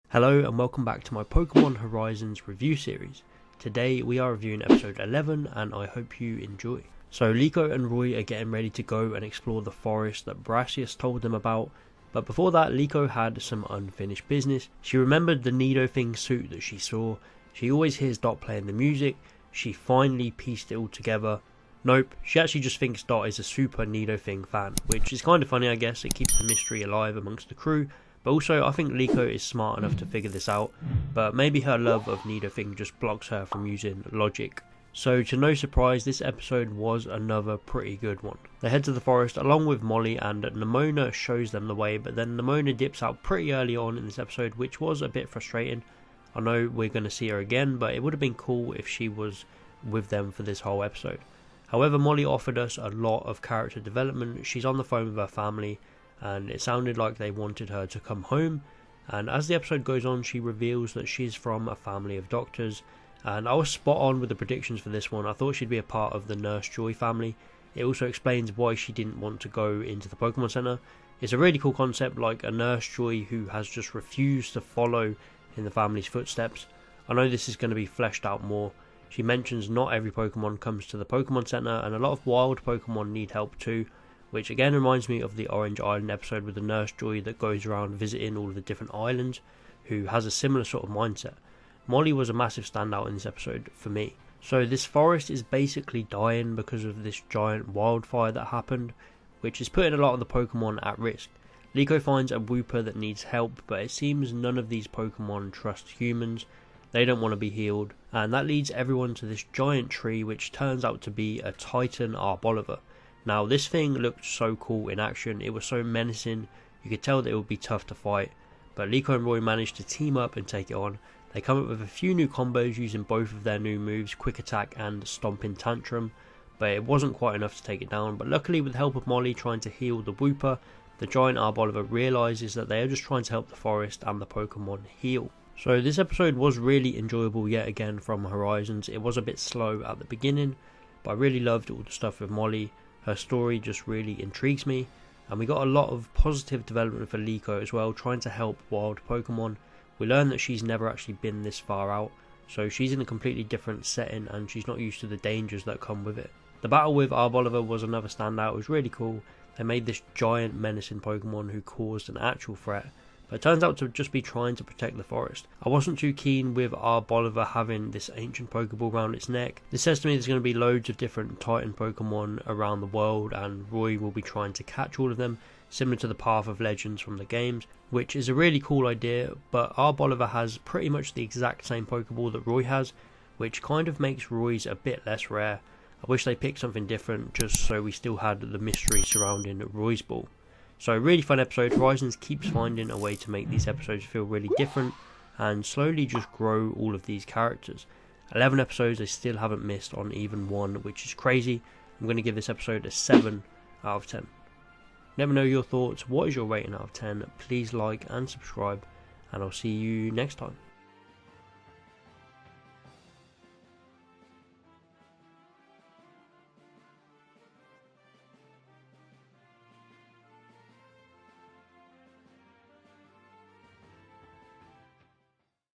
Hello and welcome back to my Pokemon Horizons review series. Today we are reviewing episode 11 and I hope you enjoy. So Liko and Roy are getting ready to go and explore the forest that Brassius told them about, but before that Liko had some unfinished business. She remembered the Nidoking suit that she saw. She always hears Dot playing the music. She finally pieced it all together. Nope, she actually just thinks Dot is a super Nidoking fan, which is kind of funny I guess. It keeps the mystery alive amongst the crew. But also, I think Liko is smart enough to figure this out, but maybe her love of Nidoking just blocks her from using logic. So to no surprise, this episode was another pretty good one. They head to the forest along with Molly and Nemona shows them the way, but then Nemona dips out pretty early on in this episode, which was a bit frustrating. I know we're going to see her again, but it would have been cool if she was with them for this whole episode. However, Molly offered us a lot of character development. She's on the phone with her family, and it sounded like they wanted her to come home, and as the episode goes on she reveals that she's from a family of doctors, and I was spot on with the predictions for this one. I thought she'd be a part of the Nurse Joy family. It also explains why she didn't want to go into the Pokemon Center. It's a really cool concept, like a Nurse Joy who has just refused to follow in the family's footsteps. I know this is going to be fleshed out more. She mentions not every Pokemon comes to the Pokemon Center and a lot of wild Pokemon need help too, which again reminds me of the Orange Island episode with the Nurse Joy that goes around visiting all of the different islands, who has a similar sort of mindset. Molly was a massive standout in this episode for me. So this forest is basically dying because of this giant wildfire that happened, which is putting a lot of the Pokemon at risk. Liko finds a Wooper that needs help, but it seems none of these Pokemon trust humans. They don't want to be healed, and that leads everyone to this giant tree which turns out to be a Titan Arboliva. Now this thing looked so cool in action, it was so menacing, you could tell that it would be tough to fight, but Liko and Roy managed to team up and take it on. They come up with a few new combos using both of their new moves, Quick Attack and Stomping Tantrum, but it wasn't quite enough to take it down. But luckily, with the help of Molly trying to heal the Wooper, the giant Arboliva realises that they are just trying to help the forest and the Pokemon heal. So this episode was really enjoyable yet again from Horizons. It was a bit slow at the beginning, but I really loved all the stuff with Molly. Her story just really intrigues me, and we got a lot of positive development for Liko as well, trying to help wild Pokemon. We learned that she's never actually been this far out, so she's in a completely different setting and she's not used to the dangers that come with it. The battle with Arboliva was another standout. It was really cool. They made this giant menacing Pokemon who caused an actual threat, but it turns out to just be trying to protect the forest. I wasn't too keen with Arboliva having this ancient Pokeball around its neck. This says to me there's going to be loads of different Titan Pokemon around the world, and Roy will be trying to catch all of them, similar to the Path of Legends from the games, which is a really cool idea, but Arboliva has pretty much the exact same Pokeball that Roy has, which kind of makes Roy's a bit less rare. I wish they picked something different just so we still had the mystery surrounding Roy's ball. So really fun episode. Horizons keeps finding a way to make these episodes feel really different and slowly just grow all of these characters. 11 episodes, they still haven't missed on even one, which is crazy. I'm going to give this episode a 7 out of 10. Let me know your thoughts. What is your rating out of 10? Please like and subscribe, and I'll see you next time.